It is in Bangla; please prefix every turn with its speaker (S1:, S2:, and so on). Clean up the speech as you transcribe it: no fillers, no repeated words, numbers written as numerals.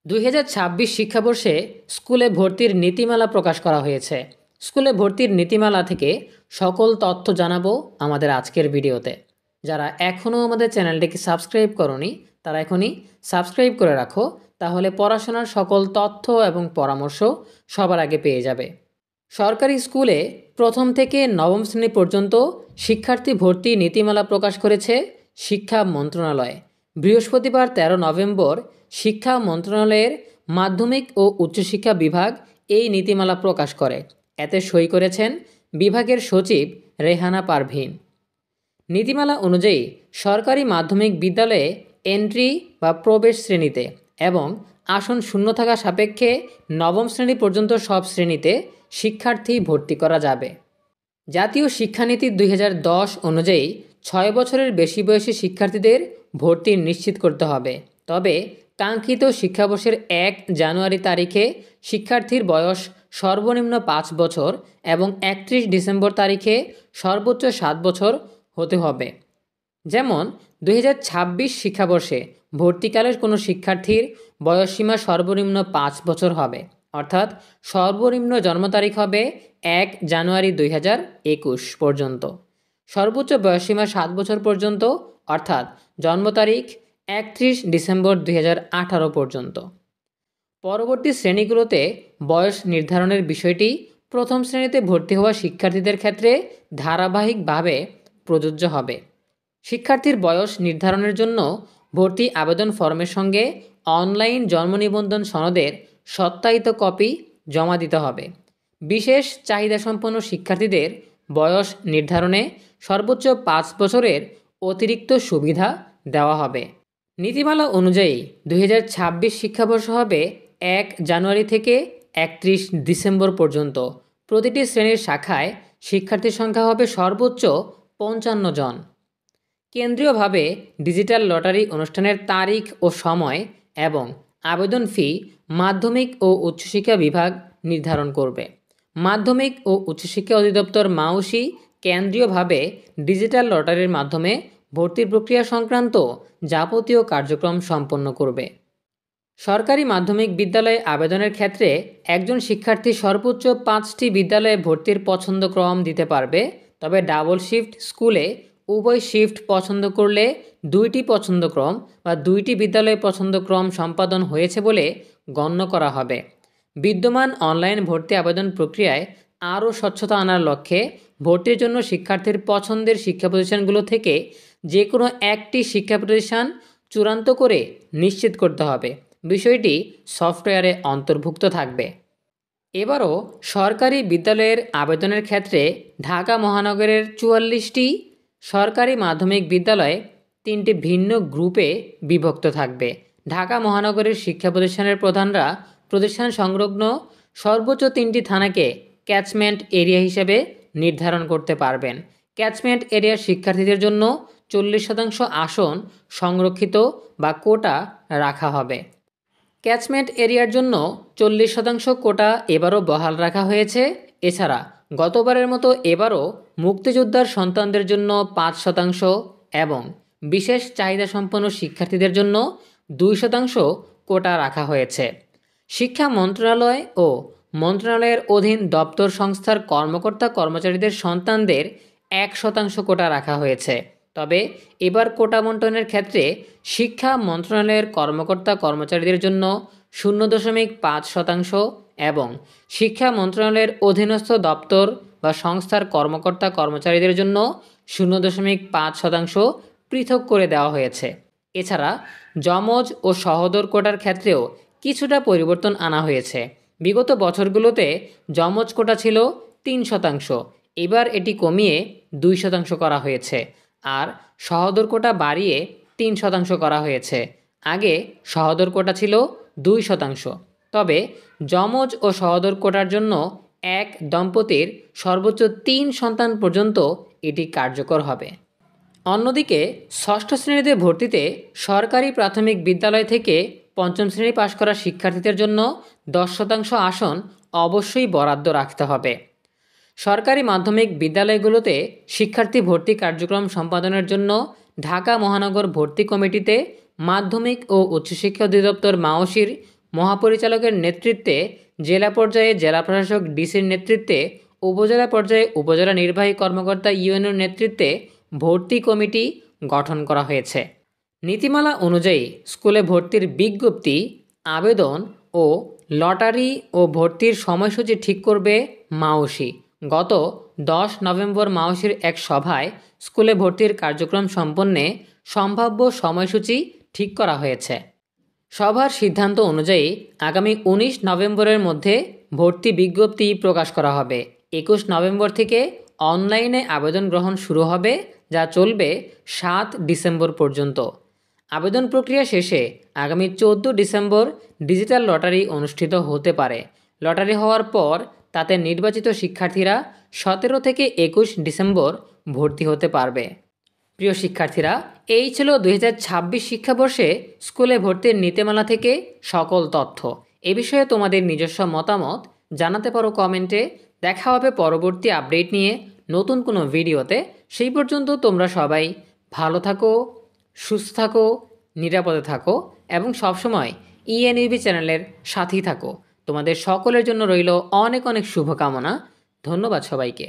S1: 2026 শিক্ষাবর্ষে স্কুলে ভর্তির নীতিমালা প্রকাশ করা হয়েছে। স্কুলে ভর্তির নীতিমালা থেকে সকল তথ্য জানাবো আমাদের আজকের ভিডিওতে। যারা এখনও আমাদের চ্যানেলটিকে সাবস্ক্রাইব করনি তারা এখনই সাবস্ক্রাইব করে রাখো, তাহলে পড়াশোনার সকল তথ্য এবং পরামর্শ সবার আগে পেয়ে যাবে। সরকারি স্কুলে প্রথম থেকে নবম শ্রেণী পর্যন্ত শিক্ষার্থী ভর্তি নীতিমালা প্রকাশ করেছে শিক্ষা মন্ত্রণালয়। বৃহস্পতিবার 13 নভেম্বর শিক্ষা মন্ত্রণালয়ের মাধ্যমিক ও উচ্চশিক্ষা বিভাগ এই নীতিমালা প্রকাশ করে। এতে সই করেছেন বিভাগের সচিব রেহানা পারভীন। নীতিমালা অনুযায়ী সরকারি মাধ্যমিক বিদ্যালয়ে এন্ট্রি বা প্রবেশ শ্রেণীতে এবং আসন শূন্য থাকা সাপেক্ষে নবম শ্রেণী পর্যন্ত সব শ্রেণীতে শিক্ষার্থী ভর্তি করা যাবে। জাতীয় শিক্ষানীতি 2010 অনুযায়ী 6 বছরের বেশি বয়সী শিক্ষার্থীদের ভর্তি নিশ্চিত করতে হবে। তবে কাঙ্ক্ষিত শিক্ষাবর্ষের 1 জানুয়ারি তারিখে শিক্ষার্থীর বয়স সর্বনিম্ন 5 বছর এবং 31 ডিসেম্বর তারিখে সর্বোচ্চ 7 বছর হতে হবে। যেমন 2026 শিক্ষাবর্ষে ভর্তিকালের কোনো শিক্ষার্থীর বয়সসীমা সর্বনিম্ন 5 বছর হবে, অর্থাৎ সর্বনিম্ন জন্ম তারিখ হবে 1 জানুয়ারি 2021 পর্যন্ত। সর্বোচ্চ বয়সসীমা 7 বছর পর্যন্ত, অর্থাৎ জন্ম তারিখ 31 ডিসেম্বর 2018 পর্যন্ত। পরবর্তী শ্রেণীগুলোতে বয়স নির্ধারণের বিষয়টি প্রথম শ্রেণীতে ভর্তি হওয়া শিক্ষার্থীদের ক্ষেত্রে ধারাবাহিকভাবে প্রযোজ্য হবে। শিক্ষার্থীর বয়স নির্ধারণের জন্য ভর্তি আবেদন ফর্মের সঙ্গে অনলাইন জন্ম নিবন্ধন সনদের সত্যায়িত কপি জমা দিতে হবে। বিশেষ চাহিদাসম্পন্ন শিক্ষার্থীদের বয়স নির্ধারণে সর্বোচ্চ 5 বছরের অতিরিক্ত সুবিধা দেওয়া হবে। নীতিমালা অনুযায়ী 2026 শিক্ষাবর্ষ হবে 1 জানুয়ারি থেকে 31 ডিসেম্বর পর্যন্ত। প্রতিটি শ্রেণীর শাখায় শিক্ষার্থীর সংখ্যা হবে সর্বোচ্চ 55 জন। কেন্দ্রীয়ভাবে ডিজিটাল লটারি অনুষ্ঠানের তারিখ ও সময় এবং আবেদন ফি মাধ্যমিক ও উচ্চশিক্ষা বিভাগ নির্ধারণ করবে। মাধ্যমিক ও উচ্চশিক্ষা অধিদপ্তর মাউসি কেন্দ্রীয়ভাবে ডিজিটাল লটারির মাধ্যমে ভর্তির প্রক্রিয়া সংক্রান্ত যাবতীয় কার্যক্রম সম্পন্ন করবে। সরকারি মাধ্যমিক বিদ্যালয়ে আবেদনের ক্ষেত্রে একজন শিক্ষার্থী সর্বোচ্চ 5টি বিদ্যালয়ে ভর্তির পছন্দক্রম দিতে পারবে। তবে ডাবল শিফট স্কুলে উভয় শিফট পছন্দ করলে 2টি পছন্দক্রম বা 2টি বিদ্যালয়ে পছন্দক্রম সম্পাদন হয়েছে বলে গণ্য করা হবে। বিদ্যমান অনলাইন ভর্তি আবেদন প্রক্রিয়ায় আরও স্বচ্ছতা আনার লক্ষ্যে ভর্তির জন্য শিক্ষার্থীর পছন্দের শিক্ষা প্রতিষ্ঠানগুলো থেকে যে কোনো একটি শিক্ষা প্রতিষ্ঠান চূড়ান্ত করে নিশ্চিত করতে হবে। বিষয়টি সফটওয়্যারে অন্তর্ভুক্ত থাকবে। এবারও সরকারি বিদ্যালয়ের আবেদনের ক্ষেত্রে ঢাকা মহানগরের 44টি সরকারি মাধ্যমিক বিদ্যালয় 3টি ভিন্ন গ্রুপে বিভক্ত থাকবে। ঢাকা মহানগরের শিক্ষা প্রতিষ্ঠানের প্রধানরা প্রতিষ্ঠান সংলগ্ন সর্বোচ্চ 3টি থানাকে ক্যাচমেন্ট এরিয়া হিসেবে নির্ধারণ করতে পারবেন। ক্যাচমেন্ট এরিয়ার শিক্ষার্থীদের জন্য 40% আসন সংরক্ষিত বা কোটা রাখা হবে। ক্যাচমেন্ট এরিয়ার জন্য 40% কোটা এবারও বহাল রাখা হয়েছে। এছাড়া গতবারের মতো এবারও মুক্তিযোদ্ধার সন্তানদের জন্য 5% এবং বিশেষ চাহিদাসম্পন্ন শিক্ষার্থীদের জন্য 2% কোটা রাখা হয়েছে। শিক্ষা মন্ত্রণালয় ও মন্ত্রণালয়ের অধীন দপ্তর সংস্থার কর্মকর্তা কর্মচারীদের সন্তানদের 1% কোটা রাখা হয়েছে। তবে এবার কোটা বণ্টনের ক্ষেত্রে শিক্ষা মন্ত্রণালয়ের কর্মকর্তা কর্মচারীদের জন্য 0.5% এবং শিক্ষা মন্ত্রণালয়ের অধীনস্থ দপ্তর বা সংস্থার কর্মকর্তা কর্মচারীদের জন্য 0.5% পৃথক করে দেওয়া হয়েছে। এছাড়া যমজ ও সহোদর কোটার ক্ষেত্রেও কিছুটা পরিবর্তন আনা হয়েছে। বিগত বছরগুলোতে যমজ কোটা ছিল 3%, এবার এটি কমিয়ে 2% করা হয়েছে। আর সহোদর কোটা বাড়িয়ে 3% করা হয়েছে। আগে সহোদর কোটা ছিল 2%। তবে যমজ ও সহোদর কোটার জন্য এক দম্পতির সর্বোচ্চ 3 সন্তান পর্যন্ত এটি কার্যকর হবে। অন্যদিকে ষষ্ঠ শ্রেণীতে ভর্তিতে সরকারি প্রাথমিক বিদ্যালয় থেকে পঞ্চম শ্রেণী পাশ করা শিক্ষার্থীদের জন্য 10% আসন অবশ্যই বরাদ্দ রাখতে হবে। সরকারি মাধ্যমিক বিদ্যালয়গুলোতে শিক্ষার্থী ভর্তি কার্যক্রম সম্পাদনের জন্য ঢাকা মহানগর ভর্তি কমিটিতে মাধ্যমিক ও উচ্চশিক্ষা অধিদপ্তর মাওসির মহাপরিচালকের নেতৃত্বে জেলা পর্যায়ে জেলা প্রশাসক ডিসির নেতৃত্বে, উপজেলা পর্যায়ে উপজেলা নির্বাহী কর্মকর্তা ইউএনওর নেতৃত্বে ভর্তি কমিটি গঠন করা হয়েছে। নীতিমালা অনুযায়ী স্কুলে ভর্তির বিজ্ঞপ্তি, আবেদন ও লটারি ও ভর্তির সময়সূচি ঠিক করবে মাওসি। গত 10 নভেম্বর মাওসির এক সভায় স্কুলে ভর্তির কার্যক্রম সম্পন্নে সম্ভাব্য সময়সূচি ঠিক করা হয়েছে। সভার সিদ্ধান্ত অনুযায়ী আগামী 19 নভেম্বরের মধ্যে ভর্তি বিজ্ঞপ্তি প্রকাশ করা হবে। 21 নভেম্বর থেকে অনলাইনে আবেদন গ্রহণ শুরু হবে, যা চলবে 7 ডিসেম্বর পর্যন্ত। আবেদন প্রক্রিয়া শেষে আগামী 14 ডিসেম্বর ডিজিটাল লটারি অনুষ্ঠিত হতে পারে। লটারি হওয়ার পর তাতে নির্বাচিত শিক্ষার্থীরা 17 থেকে 21 ডিসেম্বর ভর্তি হতে পারবে। প্রিয় শিক্ষার্থীরা, এই ছিল 2026 শিক্ষাবর্ষে স্কুলে ভর্তির নীতিমালা থেকে সকল তথ্য। এ বিষয়ে তোমাদের নিজস্ব মতামত জানাতে পারো কমেন্টে। দেখা হবে পরবর্তী আপডেট নিয়ে নতুন কোনো ভিডিওতে। সেই পর্যন্ত তোমরা সবাই ভালো থাকো, সুস্থ থাকো, নিরাপদে থাকো এবং সবসময় ইএনইউবি চ্যানেলের সাথেই থাকো। তোমাদের সকলের জন্য রইল অনেক অনেক শুভকামনা। ধন্যবাদ সবাইকে।